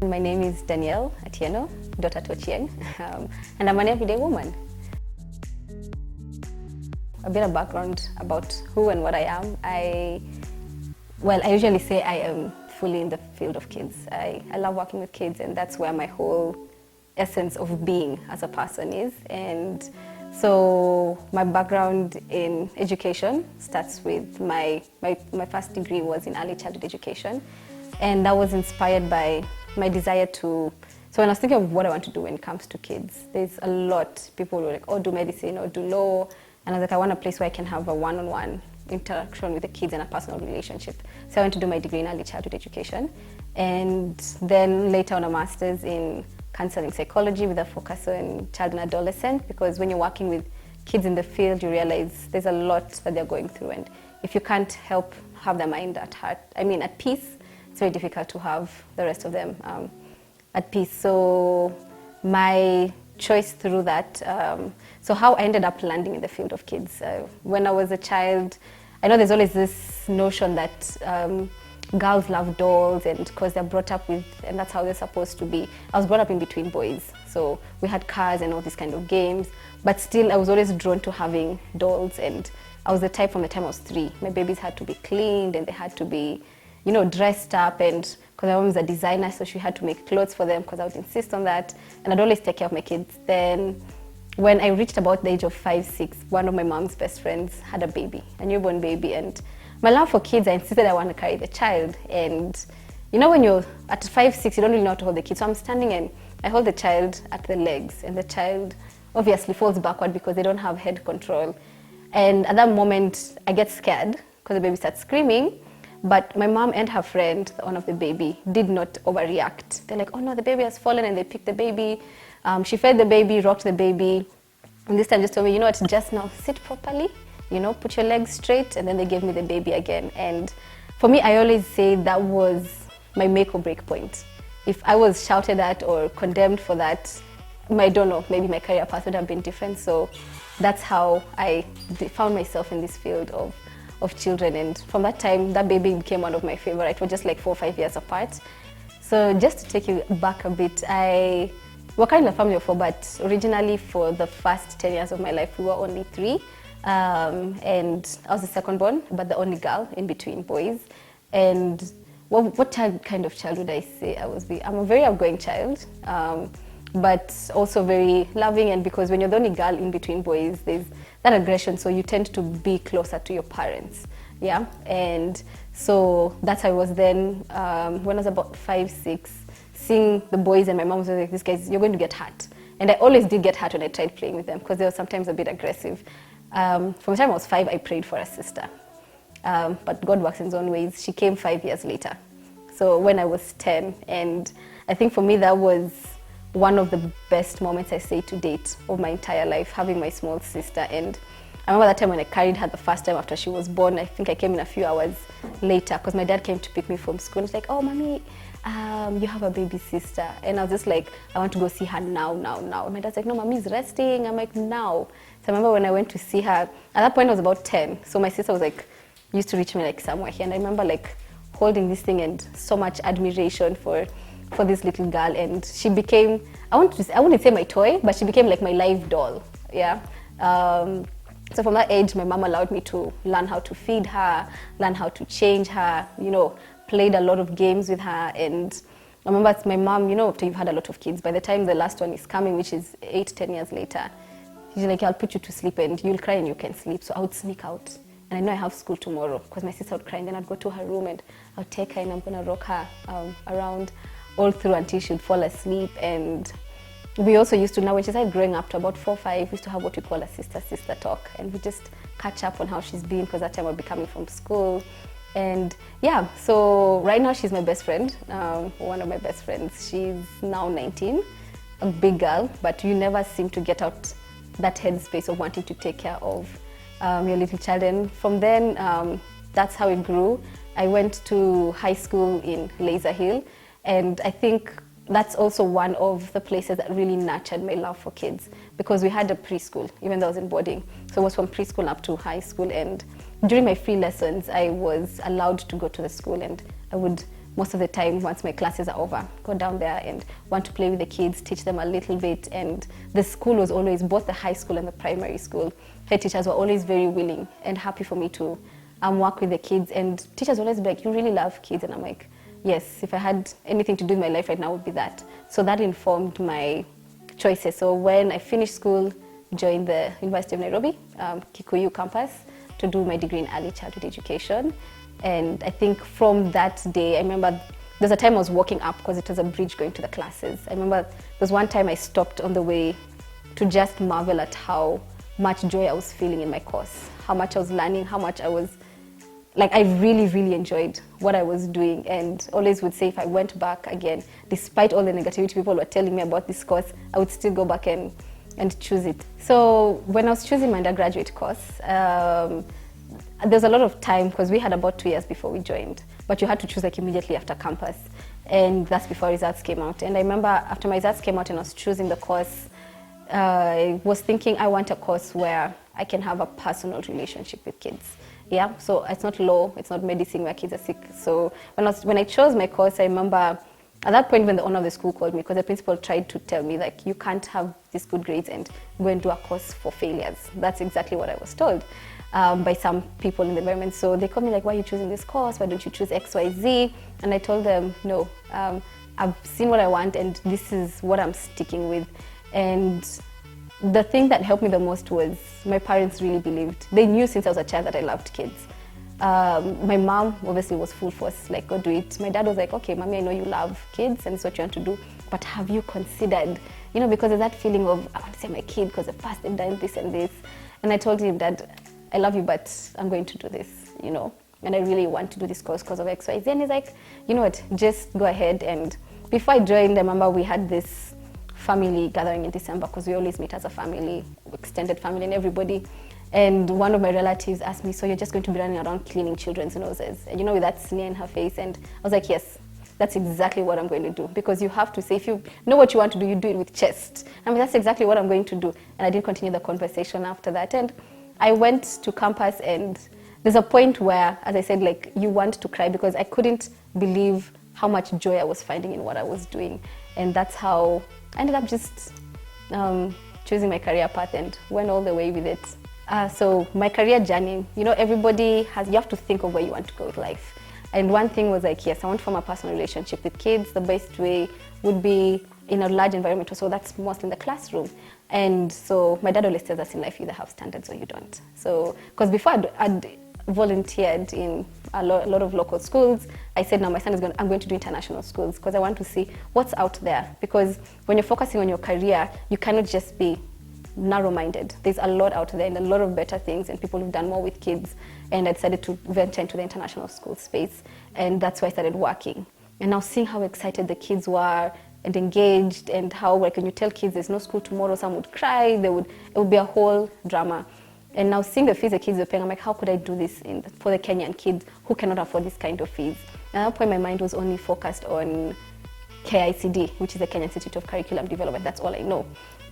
My name is Danielle Atieno, daughter to Ochieng, and I'm an everyday woman. A bit of background about who and what I am. I usually say I am fully in the field of kids. I love working with kids, and that's where my whole essence of being as a person is. And so my background in education starts with my first degree was in early childhood education, and that was inspired by my desire to, so when I was thinking of what I want to do when it comes to kids, there's a lot, people were like, oh, do medicine or do law, and I was like, I want a place where I can have a one-on-one interaction with the kids and a personal relationship. So I went to do my degree in early childhood education, and then later on a master's in counseling psychology with a focus on child and adolescent, because when you're working with kids in the field, you realize there's a lot that they're going through, and if you can't help have their mind at peace, it's very difficult to have the rest of them at peace. So my choice through that, so how I ended up landing in the field of kids. When I was a child, I know there's always this notion that girls love dolls, and because they're brought up with, and that's how they're supposed to be. I was brought up in between boys, so we had cars and all these kind of games, but still I was always drawn to having dolls, and I was the type from the time I was 3. My babies had to be cleaned and they had to be, dressed up, and because my mom was a designer, so she had to make clothes for them because I would insist on that, and I'd always take care of my kids. Then when I reached about the age of 5, 6, one of my mom's best friends had a baby, a newborn baby, and my love for kids, I insisted I want to carry the child. And when you're at 5, 6, you don't really know how to hold the kid, so I'm standing and I hold the child at the legs, and the child obviously falls backward because they don't have head control. And at that moment I get scared because the baby starts screaming. But my mom and her friend, the owner of the baby, did not overreact. They're like, oh no, the baby has fallen, and they picked the baby. She fed the baby, rocked the baby, and this time just told me, what, just now sit properly, put your legs straight, and then they gave me the baby again. And for me, I always say that was my make or break point. If I was shouted at or condemned for that, I don't know, maybe my career path would have been different. So that's how I found myself in this field of children, and from that time that baby became one of my favorite. We're just like 4 or 5 years apart. So just to take you back a bit, we're kind of a family of 4, but originally for the first 10 years of my life we were only 3, and I was the second born but the only girl in between boys. And what kind of child would I say I was? I'm a very outgoing child, but also very loving, and because when you're the only girl in between boys, there's that aggression, so you tend to be closer to your parents, yeah. And so that's how I was then. When I was about 5, 6, seeing the boys, and my mom was like, "These guys, you're going to get hurt." And I always did get hurt when I tried playing with them because they were sometimes a bit aggressive. From the time I was 5, I prayed for a sister, but God works in His own ways. She came 5 years later, so when I was 10, and I think for me that was one of the best moments I say to date of my entire life, having my small sister. And I remember that time when I carried her the first time after she was born. I think I came in a few hours later because my dad came to pick me from school. He's like, oh, mommy, you have a baby sister. And I was just like, I want to go see her now. And my dad's like, no, mommy's resting. I'm like, now. So I remember when I went to see her, at that point I was about 10. So my sister was like, used to reach me like somewhere here. And I remember like holding this thing and so much admiration for this little girl. And she became, I wouldn't say my toy, but she became like my live doll, yeah. So from that age, my mom allowed me to learn how to feed her, learn how to change her, played a lot of games with her. And I remember my mom, after you've had a lot of kids, by the time the last one is coming, which is 8, 10 years later, she's like, I'll put you to sleep and you'll cry and you can sleep. So I would sneak out. And I know I have school tomorrow because my sister would cry, and then I'd go to her room and I'll take her and I'm gonna rock her around all through until she'd fall asleep. And we also used to, now when she started growing up to about 4, 5, we used to have what we call a sister talk, and we just catch up on how she's been, because that time I'd be coming from school. And yeah, so right now she's my best friend, one of my best friends. She's now 19, a big girl, but you never seem to get out that headspace of wanting to take care of your little child. And from then, that's how it grew. I went to high school in Laser Hill, and I think that's also one of the places that really nurtured my love for kids, because we had a preschool, even though I was in boarding. So it was from preschool up to high school, and during my free lessons, I was allowed to go to the school, and I would, most of the time, once my classes are over, go down there and want to play with the kids, teach them a little bit. And the school was always, both the high school and the primary school, head teachers were always very willing and happy for me to work with the kids. And teachers always be like, you really love kids. And I'm like, yes, if I had anything to do in my life right now, it would be that. So that informed my choices. So when I finished school, joined the University of Nairobi, Kikuyu campus, to do my degree in early childhood education. And I think from that day, I remember there's a time I was walking up because it was a bridge going to the classes. I remember there's one time I stopped on the way to just marvel at how much joy I was feeling in my course, how much I was learning, how much I was, like, I really, really enjoyed what I was doing. And always would say if I went back again, despite all the negativity people were telling me about this course, I would still go back and choose it. So when I was choosing my undergraduate course, there's a lot of time because we had about 2 years before we joined, but you had to choose like immediately after campus, and that's before results came out. And I remember after my results came out and I was choosing the course, I was thinking I want a course where I can have a personal relationship with kids. Yeah, so it's not law, it's not medicine where kids are sick. So when I chose my course, I remember at that point when the owner of the school called me, because the principal tried to tell me, like, you can't have these good grades and go and do a course for failures. That's exactly what I was told by some people in the environment. So they called me like, why are you choosing this course? Why don't you choose X, Y, Z? And I told them, no, I've seen what I want and this is what I'm sticking with. And the thing that helped me the most was my parents really believed. They knew since I was a child that I loved kids. My mom obviously was full force, like, go do it. My dad was like, okay, mommy, I know you love kids and it's what you want to do, but have you considered, you know, because of that feeling of, I want to see my kid because the past they've done this and this. And I told him, Dad, I love you, but I'm going to do this, you know, and I really want to do this course because of X, Y, Z. And he's like, you know what, just go ahead. And before I joined, I remember we had this family gathering in December because we always meet as a family, extended family and everybody. And one of my relatives asked me, so you're just going to be running around cleaning children's noses? And you know, with that sneer in her face. And I was like, yes, that's exactly what I'm going to do. Because you have to say, if you know what you want to do, you do it with chest. I mean, that's exactly what I'm going to do. And I didn't continue the conversation after that. And I went to campus, and there's a point where, as I said, like, you want to cry because I couldn't believe how much joy I was finding in what I was doing. And that's how I ended up just choosing my career path and went all the way with it. So my career journey, you know, everybody has, you have to think of where you want to go with life. And one thing was like, yes, I want to form a personal relationship with kids. The best way would be in a large environment, so that's mostly in the classroom. And so my dad always tells us in life, you either have standards or you don't. So, because before I'd volunteered in a lot of local schools, I said, now my son I'm going to do international schools because I want to see what's out there. Because when you're focusing on your career, you cannot just be narrow-minded. There's a lot out there and a lot of better things and people who've done more with kids. And I decided to venture into the international school space. And that's why I started working. And now seeing how excited the kids were and engaged, and how, like, when you tell kids there's no school tomorrow, some would cry, it would be a whole drama. And now seeing the fees the kids were paying, I'm like, how could I do this for the Kenyan kids who cannot afford this kind of fees? And at that point, my mind was only focused on KICD, which is the Kenya Institute of Curriculum Development. That's all I know.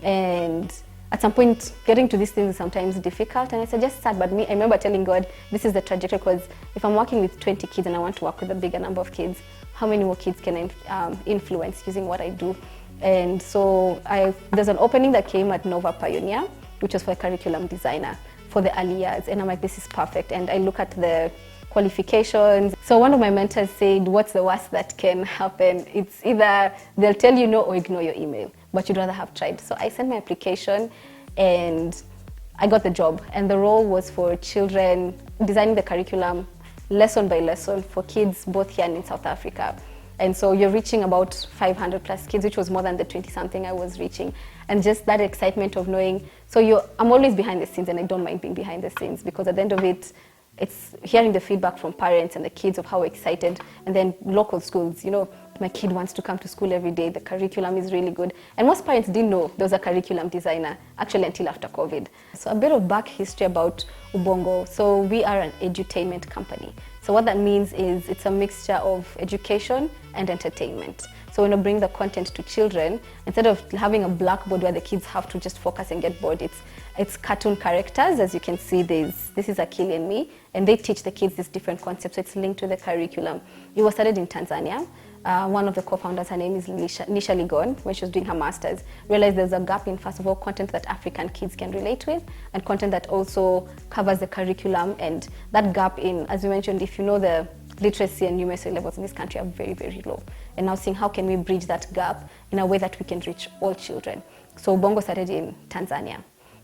And at some point, getting to these things is sometimes difficult. And I said, just start. But I remember telling God, this is the trajectory, because if I'm working with 20 kids and I want to work with a bigger number of kids, how many more kids can I influence using what I do? And so there's an opening that came at Nova Pioneer, which was for a curriculum designer for the early years. And I'm like, this is perfect. And I look at the qualifications. So one of my mentors said, what's the worst that can happen? It's either they'll tell you no or ignore your email, but you'd rather have tried. So I sent my application and I got the job. And the role was for children, designing the curriculum lesson by lesson for kids both here and in South Africa. And so you're reaching about 500 plus kids, which was more than the 20 something I was reaching. And just that excitement of knowing, I'm always behind the scenes, and I don't mind being behind the scenes, because at the end of it, it's hearing the feedback from parents and the kids of how excited, and then local schools, you know, my kid wants to come to school every day, the curriculum is really good. And most parents didn't know there was a curriculum designer, actually, until after COVID. So a bit of back history about Ubongo. So we are an edutainment company. So what that means is it's a mixture of education and entertainment. So when we bring the content to children, instead of having a blackboard where the kids have to just focus and get bored, it's cartoon characters. As you can see, this is Akili and me, and they teach the kids these different concepts. So it's linked to the curriculum. It was started in Tanzania. One of the co-founders, her name is Nisha Ligon, when she was doing her master's, realized there's a gap in, first of all, content that African kids can relate with, and content that also covers the curriculum. And that gap in, as you mentioned, if you know, the literacy and numeracy levels in this country are very, very low. And now seeing how can we bridge that gap in a way that we can reach all children. So Ubongo started in Tanzania.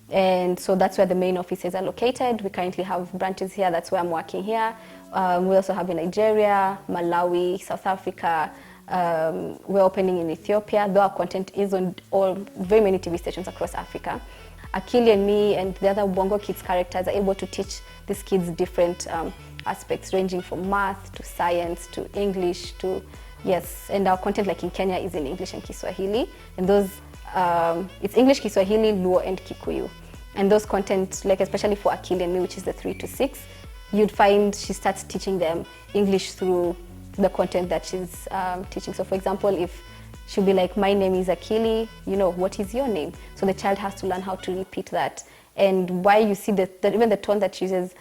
And so that's where the main offices are located. We currently have branches here. That's where I'm working here. We also have in Nigeria, Malawi, South Africa. We're opening in Ethiopia, though our content is on very many TV stations across Africa. Akili and me and the other Ubongo Kids characters are able to teach these kids different aspects, ranging from math to science to English to, yes, and our content, like in Kenya, is in English and Kiswahili. And those, it's English, Kiswahili, Luo, and Kikuyu. And those content, like especially for Akili and me, which is the 3 to 6, you'd find she starts teaching them English through the content that she's teaching. So for example, if she'll be like, my name is Akili, you know, what is your name? So the child has to learn how to repeat that. And why you see that even the tone that she uses,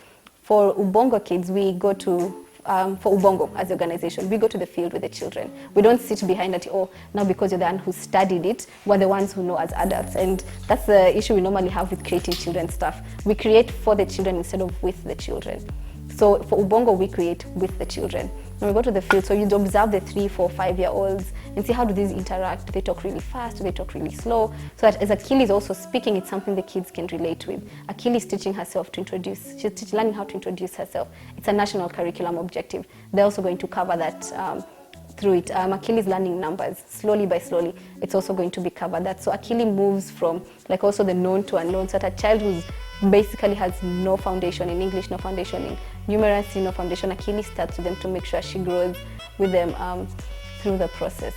for Ubongo kids, we go to, for Ubongo as an organization, we go to the field with the children. We don't sit behind it, oh, now because you're the one who studied it, we're the ones who know as adults. And that's the issue we normally have with creating children's stuff. We create for the children instead of with the children. So for Ubongo, we create with the children. When we go to the field, so you'd observe the 3, 4, 5-year-olds and see how do these interact. Do they talk really fast? Do they talk really slow? So that as Akili is also speaking, it's something the kids can relate with. Akili is teaching herself to introduce, she's learning how to introduce herself. It's a national curriculum objective. They're also going to cover that through it. Akili is learning numbers, slowly by slowly. It's also going to be covered that. So Akili moves from like also the known to unknown. So that a child who's basically has no foundation in English, no foundation in numeracy, no foundation, Akili starts with them to make sure she grows with them through the process.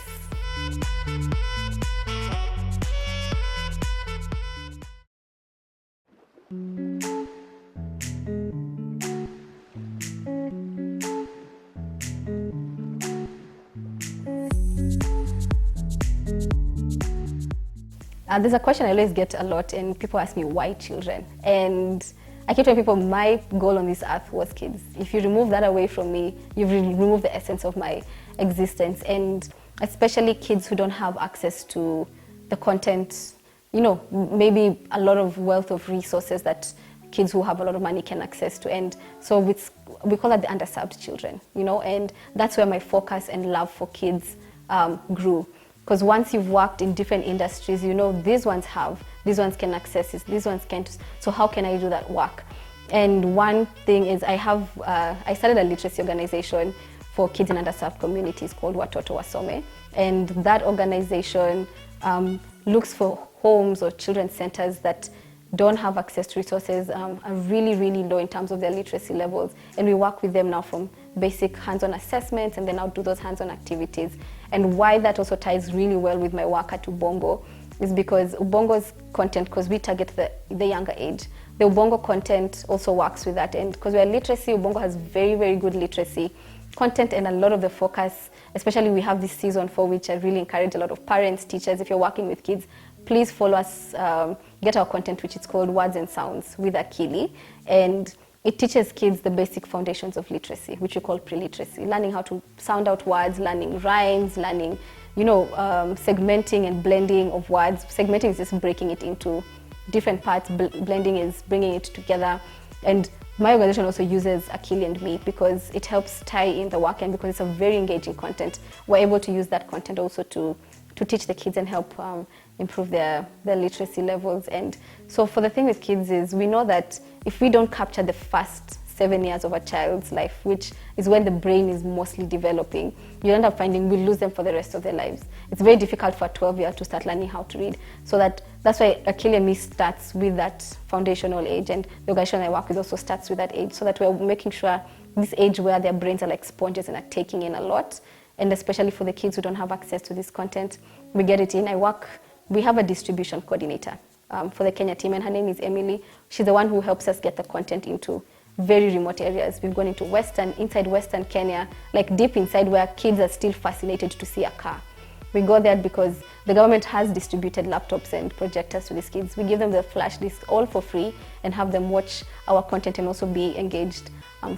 There's a question I always get a lot, and people ask me, why children? And I keep telling people my goal on this earth was kids. If you remove that away from me, you've removed the essence of my existence. And especially kids who don't have access to the content, you know, maybe a lot of wealth of resources that kids who have a lot of money can access to. And so we call that the underserved children, you know, and that's where my focus and love for kids grew. Because once you've worked in different industries, you know, these ones have, these ones can access it, these ones can't. So how can I do that work? And one thing is I started a literacy organization for kids in underserved communities called Watoto Wasome. And that organization looks for homes or children's centers that don't have access to resources, are really, really low in terms of their literacy levels. And we work with them now from basic hands-on assessments and then now do those hands-on activities. And why that also ties really well with my work at Ubongo is because Ubongo's content, because we target the younger age, the Ubongo content also works with that. And because we're literacy, Ubongo has very, very good literacy content, and a lot of the focus, especially we have this season for which I really encourage a lot of parents, teachers, if you're working with kids, please follow us, get our content, which is called Words and Sounds with Akili. And it teaches kids the basic foundations of literacy, which we call pre-literacy, learning how to sound out words, learning rhymes, learning, you know, segmenting and blending of words. Segmenting is just breaking it into different parts. Blending is bringing it together. And my organization also uses Akili and me because it helps tie in the work, and because it's a very engaging content, we're able to use that content also to teach the kids and help improve their literacy levels. And so for the thing with kids is we know that if we don't capture the first 7 years of a child's life, which is when the brain is mostly developing, you end up finding we lose them for the rest of their lives. It's very difficult for a 12-year-old to start learning how to read. So that's why Akili and me starts with that foundational age, and the organization I work with also starts with that age, so that we're making sure this age where their brains are like sponges and are taking in a lot. And especially for the kids who don't have access to this content, we get it in. We have a distribution coordinator for the Kenya team, and her name is Emily. She's the one who helps us get the content into very remote areas. We've gone into inside Western Kenya, like deep inside where kids are still fascinated to see a car. We go there because the government has distributed laptops and projectors to these kids. We give them the flash disk all for free and have them watch our content and also be engaged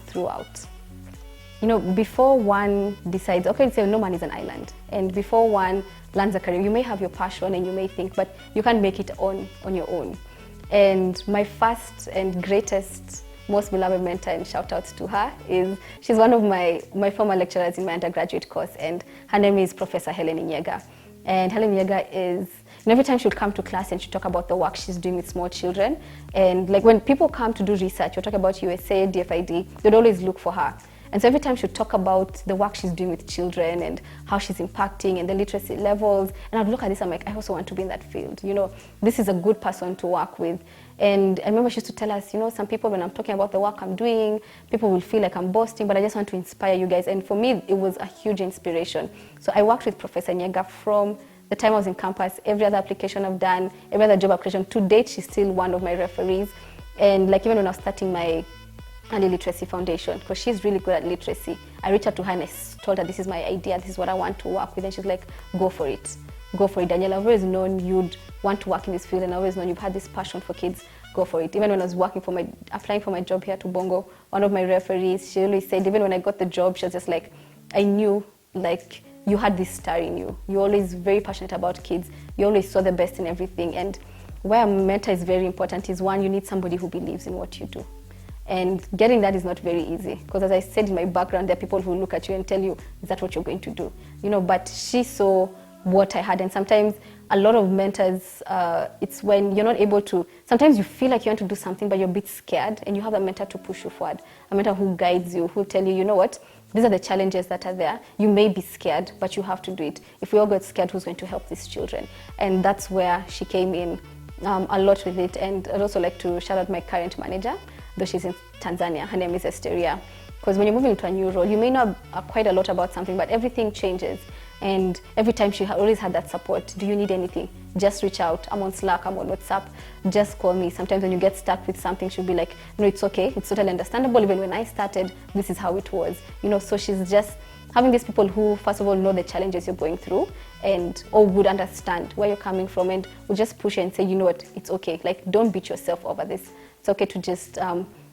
throughout. You know, before one decides, okay, say no man is an island, and before one lands a career, you may have your passion and you may think, but you can't make it on your own. And my first and greatest, most beloved mentor, and shout outs to her, is she's one of my former lecturers in my undergraduate course, and her name is Professor Helen Inyega. And Helen Inyega is, every time she would come to class and she'd talk about the work she's doing with small children. And like when people come to do research or talk about USA, DFID, they'd always look for her. And so every time she'd talk about the work she's doing with children and how she's impacting and the literacy levels, and I'd look at this, I'm like, I also want to be in that field. You know, this is a good person to work with. And I remember she used to tell us, you know, some people, when I'm talking about the work I'm doing, people will feel like I'm boasting, but I just want to inspire you guys. And for me, it was a huge inspiration. So I worked with Professor Nyega from the time I was in campus. Every other application I've done, every other job application, to date, she's still one of my referees. And like even when I was starting my early literacy foundation, because she's really good at literacy, I reached out to her and I told her, this is my idea, this is what I want to work with. And she's like, go for it. Go for it, Danielle. I've always known you'd want to work in this field, and I've always known you've had this passion for kids. Go for it. Even when I was applying for my job here at Ubongo, one of my referees, she always said, even when I got the job, she was just like, I knew, like, you had this star in you. You're always very passionate about kids. You always saw the best in everything. And where a mentor is very important is, one, you need somebody who believes in what you do. And getting that is not very easy, because as I said in my background, there are people who look at you and tell you, is that what you're going to do? You know, but she saw what I had. And sometimes a lot of mentors, it's when you're not able to, sometimes you feel like you want to do something, but you're a bit scared, and you have a mentor to push you forward, a mentor who guides you, who will tell you, you know what, these are the challenges that are there. You may be scared, but you have to do it. If we all got scared, who's going to help these children? And that's where she came in a lot with it. And I'd also like to shout out my current manager, though she's in Tanzania. Her name is Esteria. Because when you're moving into a new role, you may know quite a lot about something, but everything changes. And every time she always had that support. Do you need anything? Just reach out. I'm on Slack, I'm on WhatsApp. Just call me. Sometimes when you get stuck with something, she'll be like, no, it's okay. It's totally understandable. Even when I started, this is how it was. You know, so she's just having these people who, first of all, know the challenges you're going through and or would understand where you're coming from, and will just push you and say, you know what, it's okay. Like, don't beat yourself over this. It's okay to just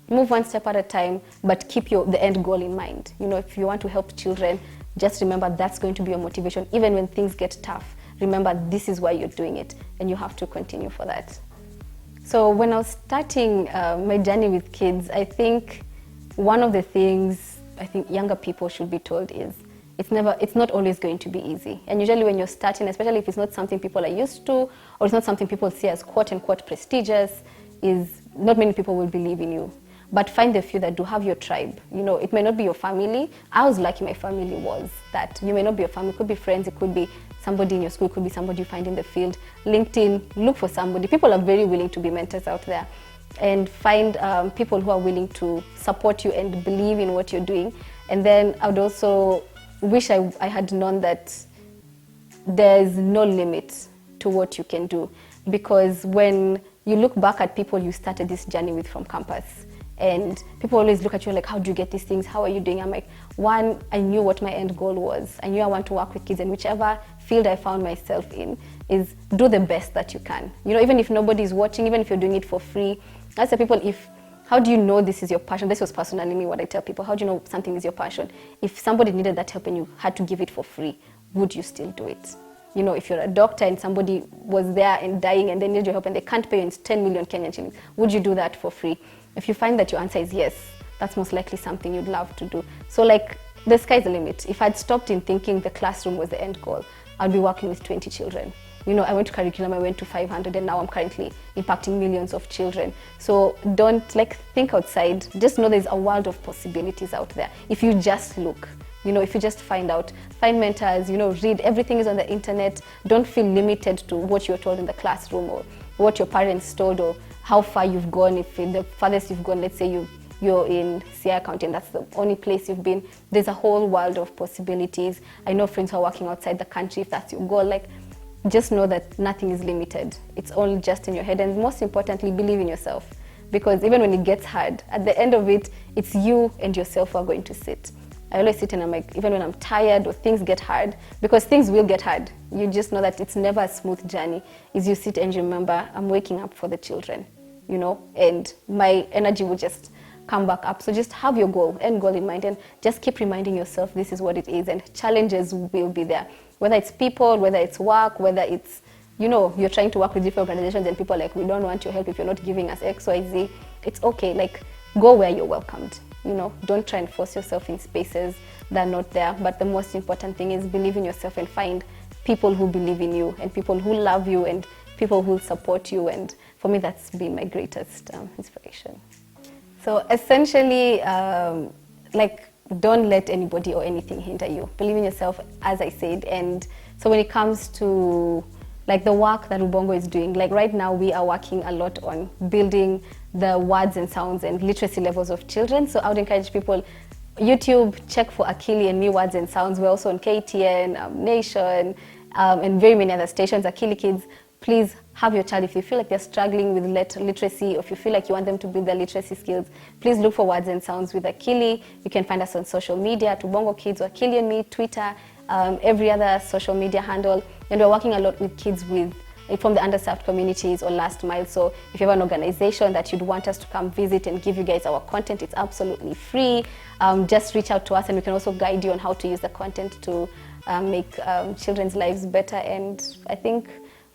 move one step at a time, but keep the end goal in mind. You know, if you want to help children, just remember that's going to be your motivation. Even when things get tough, remember this is why you're doing it, and you have to continue for that. So when I was starting my journey with kids, I think one of the things I think younger people should be told is it's not always going to be easy. And usually when you're starting, especially if it's not something people are used to, or it's not something people see as quote unquote prestigious, is not many people will believe in you. But find the few that do. Have your tribe. You know, it may not be your family. I was lucky my family was that. You may not be your family. It could be friends. It could be somebody in your school. It could be somebody you find in the field. LinkedIn, look for somebody. People are very willing to be mentors out there. And find people who are willing to support you and believe in what you're doing. And then I would also wish I had known that there's no limit to what you can do. Because when you look back at people you started this journey with from campus, and people always look at you like, how do you get these things? How are you doing? I'm like, one, I knew what my end goal was. I knew I want to work with kids, and whichever field I found myself in is do the best that you can. You know, even if nobody's watching, even if you're doing it for free. I tell people, how do you know this is your passion? This was personally me, what I tell people. How do you know something is your passion? If somebody needed that help and you had to give it for free, would you still do it? You know, if you're a doctor and somebody was there and dying and they need your help and they can't pay you in 10 million Kenyan shillings, would you do that for free? If you find that your answer is yes, that's most likely something you'd love to do. So like, the sky's the limit. If I'd stopped in thinking the classroom was the end goal, I'd be working with 20 children. You know, I went to curriculum, I went to 500, and now I'm currently impacting millions of children. So don't think outside. Just know there's a world of possibilities out there. If you just look, you know, if you just find mentors, you know, read, everything is on the internet. Don't feel limited to what you're told in the classroom or what your parents told or how far you've gone. If the farthest you've gone, let's say you're in Sierra County and that's the only place you've been, there's a whole world of possibilities. I know friends who are working outside the country. If that's your goal, like, just know that nothing is limited. It's all just in your head. And most importantly, believe in yourself. Because even when it gets hard, at the end of it, it's you and yourself who are going to sit. I always sit and I'm like, even when I'm tired or things get hard, because things will get hard, you just know that it's never a smooth journey, is you sit and you remember, I'm waking up for the children, you know, and my energy will just come back up. So just have your end goal in mind, and just keep reminding yourself this is what it is, and challenges will be there. Whether it's people, whether it's work, whether it's, you know, you're trying to work with different organizations and people are like, we don't want your help if you're not giving us X, Y, Z. It's okay, like go where you're welcomed, you know, don't try and force yourself in spaces that are not there. But the most important thing is believe in yourself and find people who believe in you and people who love you and people who support you. And for me, that's been my greatest inspiration. So essentially, like, don't let anybody or anything hinder you. Believe in yourself, as I said. And so when it comes to like the work that Ubongo is doing, like right now we are working a lot on building the words and sounds and literacy levels of children. So I would encourage people, YouTube, check for Akili and Me Words and Sounds. We're also on KTN, Nation, and very many other stations. Akili Kids, please have your child, if you feel like they're struggling with literacy, or if you feel like you want them to build their literacy skills, please look for Words and Sounds with Akili. You can find us on social media at Ubongo Kids or Akili and Me, Twitter, every other social media handle. And we're working a lot with kids from the underserved communities or last mile. So if you have an organization that you'd want us to come visit and give you guys our content, it's absolutely free. Just reach out to us and we can also guide you on how to use the content to make children's lives better. And I think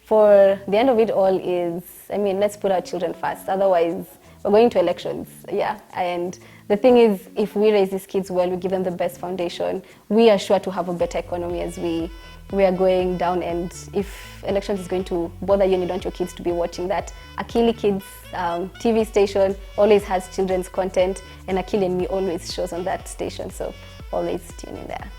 for the end of it all is, I mean, let's put our children first. Otherwise, we're going to elections, yeah. And the thing is, if we raise these kids well, we give them the best foundation, we are sure to have a better economy as we are going down. And if elections is going to bother you and you don't want your kids to be watching that, Akili Kids TV station always has children's content, and Akili and Me always shows on that station. So always tune in there.